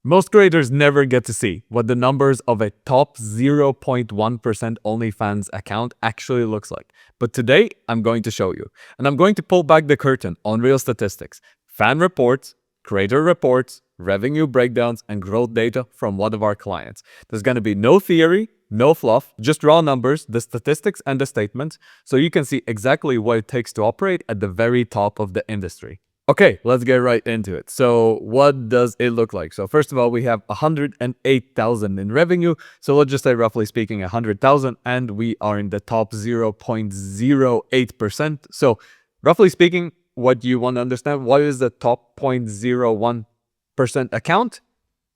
Most creators never get to see what the numbers of a top 0.1% OnlyFans account actually looks like. But today, I'm going to show you. And I'm going to pull back the curtain on real statistics, fan reports, creator reports, revenue breakdowns, and growth data from one of our clients. There's going to be no theory, no fluff, just raw numbers, the statistics, and the statements, so you can see exactly what it takes to operate at the very top of the industry. Okay, let's get right into it. So what does it look like? So first of all, we have 108,000 in revenue. So let's just say roughly speaking 100,000, and we are in the top 0.08%. So roughly speaking, what you want to understand, what is the top 0.01% account?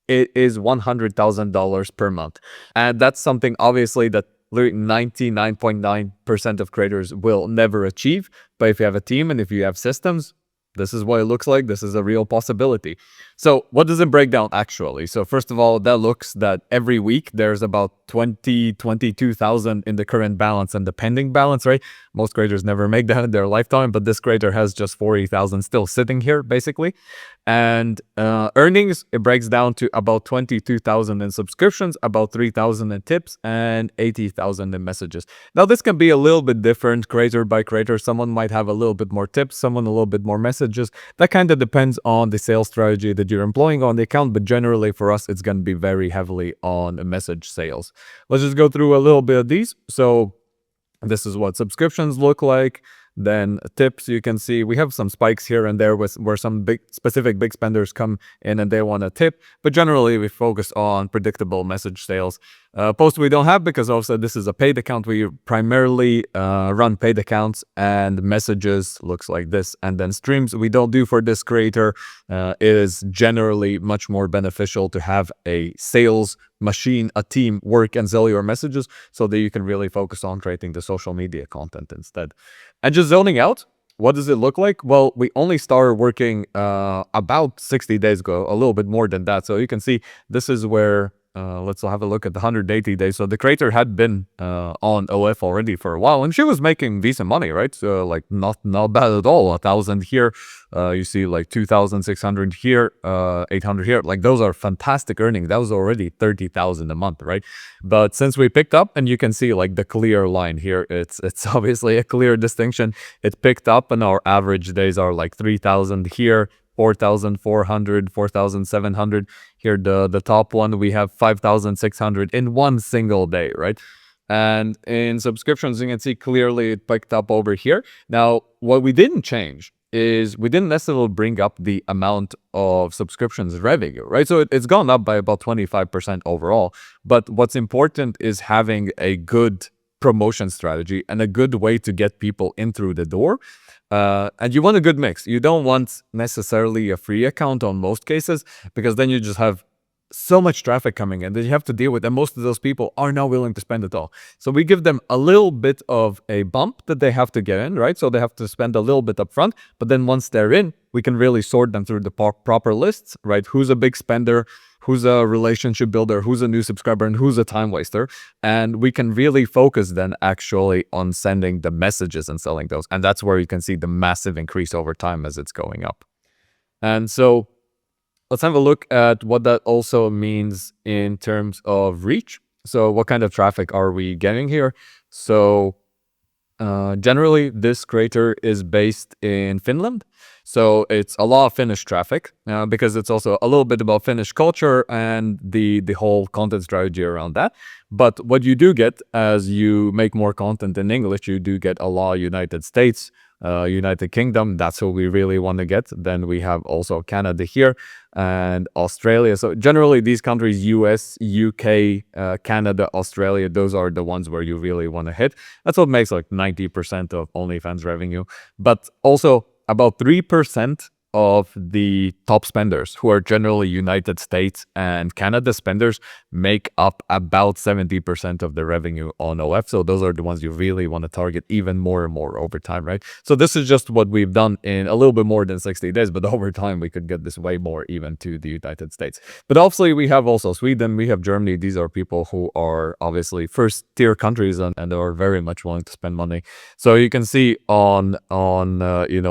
It is $100,000 per month. And that's something obviously that 99.9% of creators will never achieve. But if you have a team and if you have systems, this is what it looks like. This is a real possibility. So what does it break down actually? So first of all, that looks that every week there's about 22,000 in the current balance and the pending balance, right? Most creators never make that in their lifetime, but this creator has just 40,000 still sitting here basically. And earnings, it breaks down to about 22,000 in subscriptions, about 3,000 in tips, and 80,000 in messages. Now, this can be a little bit different creator by creator. Someone might have a little bit more tips, someone a little bit more messages. That kind of depends on the sales strategy that you're employing on the account, but generally for us, it's going to be very heavily on message sales. Let's just go through a little bit of these. So this is what subscriptions look like. Then tips, you can see we have some spikes here and there where some specific big spenders come in and they want a tip. But generally, we focus on predictable message sales. Post we don't have because also this is a paid account. We primarily run paid accounts, and messages looks like this. And then streams we don't do for this creator. It is generally much more beneficial to have a sales machine, a team work and sell your messages so that you can really focus on creating the social media content instead. And just zoning out, what does it look like? Well, we only started working about 60 days ago, a little bit more than that. So you can see this is where, let's have a look at the 180 days. So the creator had been on OF already for a while, and she was making decent money, right? So like not bad at all. 1,000 here, you see like 2,600 here, 800 here. Like those are fantastic earnings. That was already 30,000 a month, right? But since we picked up, and you can see like the clear line here, it's obviously a clear distinction. It picked up, and our average days are like 3,000 here, 4,400, 4,700. Here, the top one, we have 5,600 in one single day, right? And in subscriptions, you can see clearly it picked up over here. Now, what we didn't change is we didn't necessarily bring up the amount of subscriptions revenue, right? So it's gone up by about 25% overall. But what's important is having a good promotion strategy and a good way to get people in through the door. And you want a good mix. You don't want necessarily a free account on most cases, because then you just have so much traffic coming in that you have to deal with, and most of those people are not willing to spend at all. So we give them a little bit of a bump that they have to get in, right? So they have to spend a little bit up front, but then once they're in, we can really sort them through the proper lists, right? Who's a big spender, who's a relationship builder, who's a new subscriber, and who's a time waster. And we can really focus then actually on sending the messages and selling those. And that's where you can see the massive increase over time as it's going up. And so let's have a look at what that also means in terms of reach. So what kind of traffic are we getting here? So generally, this creator is based in Finland. So it's a lot of Finnish traffic because it's also a little bit about Finnish culture and the whole content strategy around that. But what you do get as you make more content in English, you do get a lot of United States, United Kingdom. That's what we really want to get. Then we have also Canada here and Australia. So generally these countries, US, UK, Canada, Australia, those are the ones where you really want to hit. That's what makes like 90% of OnlyFans revenue. But also about 3% of the top spenders, who are generally United States and Canada spenders, make up about 70% of the revenue on OF. So those are the ones you really want to target even more and more over time, right? So this is just what we've done in a little bit more than 60 days, but over time we could get this way more even to the United States. But obviously we have also Sweden, we have Germany. These are people who are obviously first tier countries and are very much willing to spend money. So you can see on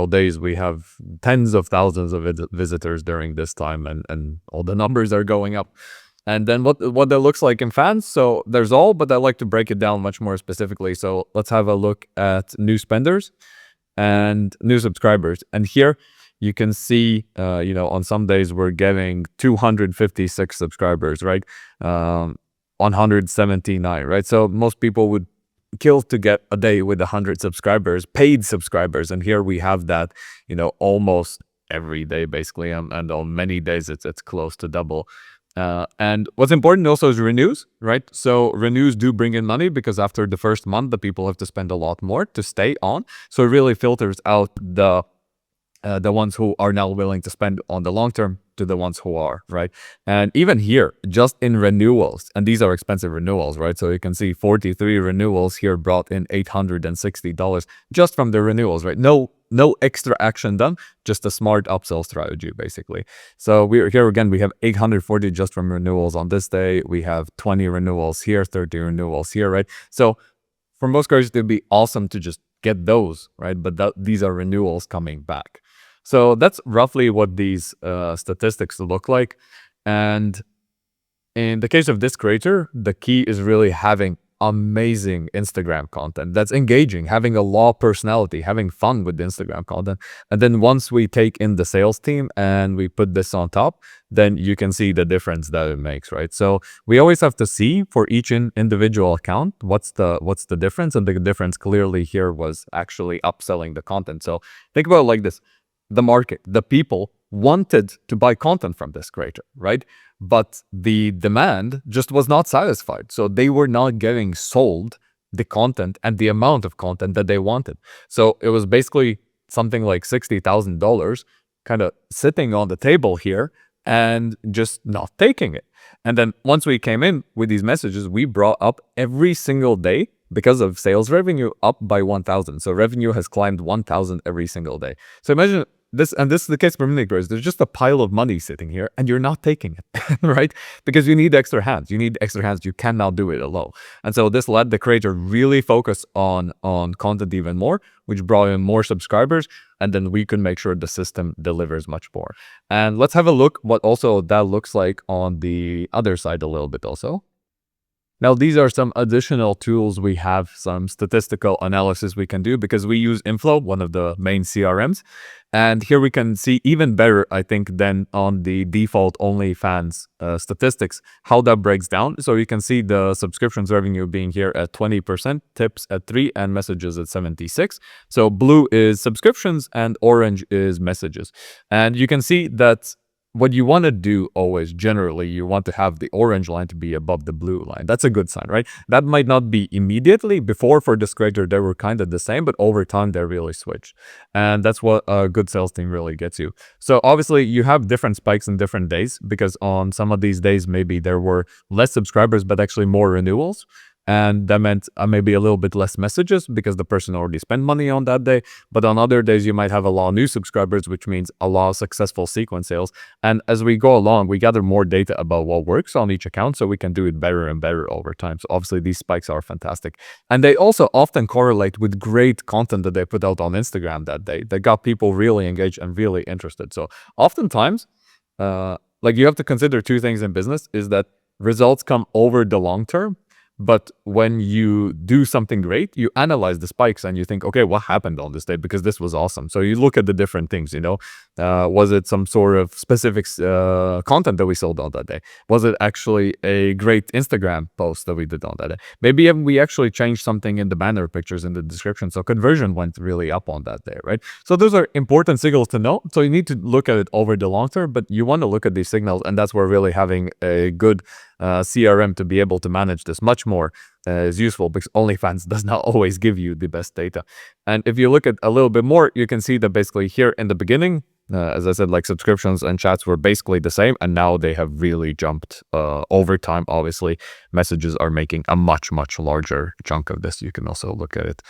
days we have tens of of thousands of visitors during this time, and all the numbers are going up. And then what that looks like in fans. So there's all, but I like to break it down much more specifically. So let's have a look at new spenders and new subscribers. And here you can see, on some days we're getting 256 subscribers, right? 179, right? So most people would kill to get a day with 100 subscribers, paid subscribers. And here we have that, almost every day basically. And on many days it's close to double. And what's important also is renews, right? So renews do bring in money because after the first month, the people have to spend a lot more to stay on. So it really filters out the ones who are now willing to spend on the long term to the ones who are, right? And even here, just in renewals, and these are expensive renewals, right? So you can see 43 renewals here brought in $860 just from the renewals, right? No extra action done, just a smart upsell strategy, basically. So we're here again, we have 840 just from renewals on this day. We have 20 renewals here, 30 renewals here, right? So for most creators, it'd be awesome to just get those, right? But these are renewals coming back. So that's roughly what these statistics look like. And in the case of this creator, the key is really having amazing Instagram content that's engaging, having a raw personality, having fun with the Instagram content. And then once we take in the sales team and we put this on top, then you can see the difference that it makes, right? So we always have to see for each individual account, what's the difference. And the difference clearly here was actually upselling the content. So think about it like this. The market, the people wanted to buy content from this creator, right? But the demand just was not satisfied. So they were not getting sold the content and the amount of content that they wanted. So it was basically something like $60,000 kind of sitting on the table here and just not taking it. And then once we came in with these messages, we brought up every single day because of sales revenue up by 1,000. So revenue has climbed 1,000 every single day. So imagine this, and this is the case for mini creators. There's just a pile of money sitting here and you're not taking it, right? Because you need extra hands. You need extra hands. You cannot do it alone. And so this let the creator really focus on content even more, which brought in more subscribers. And then we can make sure the system delivers much more. And let's have a look what also that looks like on the other side a little bit also. Now, these are some additional tools we have, some statistical analysis we can do because we use Inflow, one of the main CRMs. And here we can see even better, I think, than on the default Onlyfans statistics, how that breaks down. So you can see the subscriptions revenue being here at 20%, tips at 3%, and messages at 76%. So blue is subscriptions and orange is messages. And you can see that what you want to do always, generally, you want to have the orange line to be above the blue line. That's a good sign, right? That might not be immediately. Before, for this creator, they were kind of the same, but over time, they really switch. And that's what a good sales team really gets you. So obviously, you have different spikes in different days because on some of these days, maybe there were less subscribers, but actually more renewals. And that meant maybe a little bit less messages because the person already spent money on that day. But on other days, you might have a lot of new subscribers, which means a lot of successful sequence sales. And as we go along, we gather more data about what works on each account so we can do it better and better over time. So obviously, these spikes are fantastic. And they also often correlate with great content that they put out on Instagram that day. They got people really engaged and really interested. So oftentimes, you have to consider two things in business is that results come over the long term. But when you do something great, you analyze the spikes and you think, okay, what happened on this day? Because this was awesome. So you look at the different things, was it some sort of specific content that we sold on that day? Was it actually a great Instagram post that we did on that day? Maybe we actually changed something in the banner pictures in the description. So conversion went really up on that day, right? So those are important signals to know. So you need to look at it over the long term, but you want to look at these signals. And that's where really having a good CRM to be able to manage this much more is useful because Onlyfans does not always give you the best data. And if you look at a little bit more, you can see that basically here in the beginning, as I said, like subscriptions and chats were basically the same, and now they have really jumped over time. Obviously, messages are making a much, much larger chunk of this. You can also look at it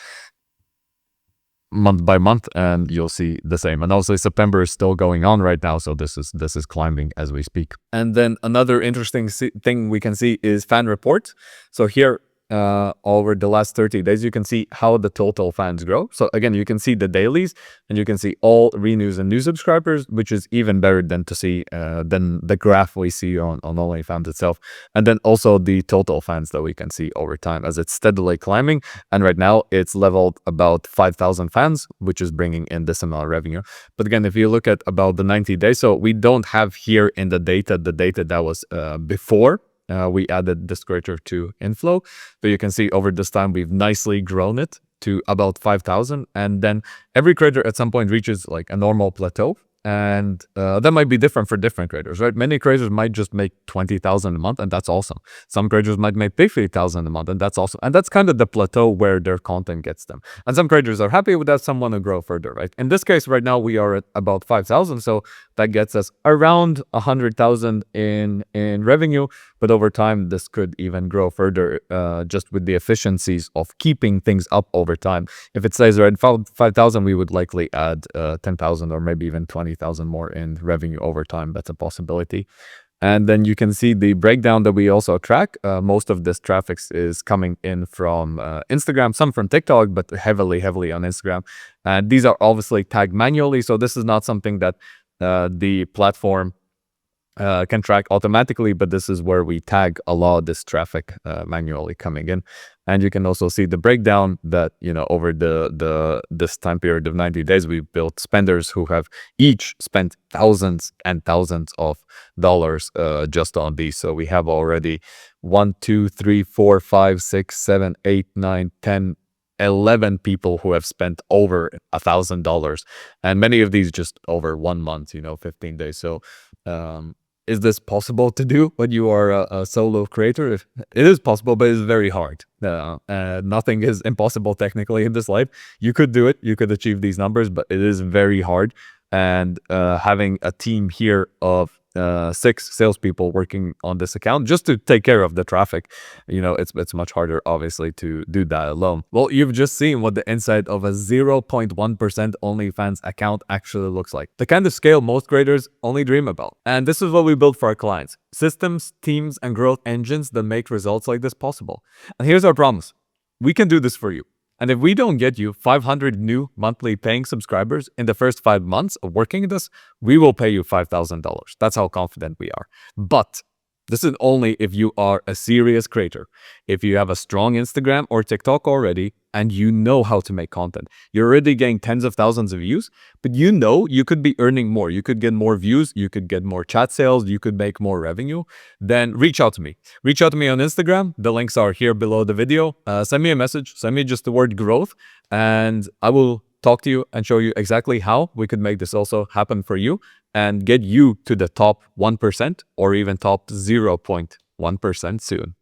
month by month and you'll see the same. And also September is still going on right now, so this is climbing as we speak. And then another interesting thing we can see is fan report. So here over the last 30 days, you can see how the total fans grow. So again, you can see the dailies and you can see all renews and new subscribers, which is even better than to see than the graph we see on OnlyFans itself. And then also the total fans that we can see over time as it's steadily climbing. And right now it's leveled about 5,000 fans, which is bringing in this amount of revenue. But again, if you look at about the 90 days, so we don't have here in the data that was before we added this creator to inflow. But you can see over this time, we've nicely grown it to about 5,000. And then every creator at some point reaches like a normal plateau. And that might be different for different creators, right? Many creators might just make 20,000 a month, and that's awesome. Some creators might make 50,000 a month, and that's awesome. And that's kind of the plateau where their content gets them. And some creators are happy with that, some want to grow further, right? In this case, right now, we are at about 5,000. So that gets us around 100,000 in revenue. But over time, this could even grow further just with the efficiencies of keeping things up over time. If it stays around 5,000, we would likely add 10,000 or maybe even 20,000 more in revenue over time. That's a possibility. And then you can see the breakdown that we also track. Most of this traffic is coming in from Instagram, some from TikTok, but heavily on Instagram. And these are obviously tagged manually. So this is not something that the platform can track automatically, but this is where we tag a lot of this traffic manually coming in. And you can also see the breakdown that, you know, over this time period of 90 days, we built spenders who have each spent thousands and thousands of dollars just on these. So we have already 1, 2, 3, 4, 5, 6, 7, 8, 9, 10, 11 people who have spent over $1,000, and many of these just over 1 month, you know, 15 days. So is this possible to do when you are a solo creator? It is possible, but it's very hard. Nothing is impossible technically in this life. You could do it, you could achieve these numbers, but it is very hard. And having a team here of 6 salespeople working on this account just to take care of the traffic, you know, it's much harder, obviously, to do that alone. Well, you've just seen what the inside of a 0.1% OnlyFans account actually looks like. The kind of scale most creators only dream about. And this is what we build for our clients. Systems, teams, and growth engines that make results like this possible. And here's our promise. We can do this for you. And if we don't get you 500 new monthly paying subscribers in the first 5 months of working with us, we will pay you $5,000. That's how confident we are. But this is only if you are a serious creator. If you have a strong Instagram or TikTok already, and you know how to make content, you're already getting tens of thousands of views, but you know you could be earning more. You could get more views, you could get more chat sales, you could make more revenue. Then reach out to me. Reach out to me on Instagram. The links are here below the video. Send me a message. Send me just the word growth, and I will talk to you and show you exactly how we could make this also happen for you and get you to the top 1% or even top 0.1% soon.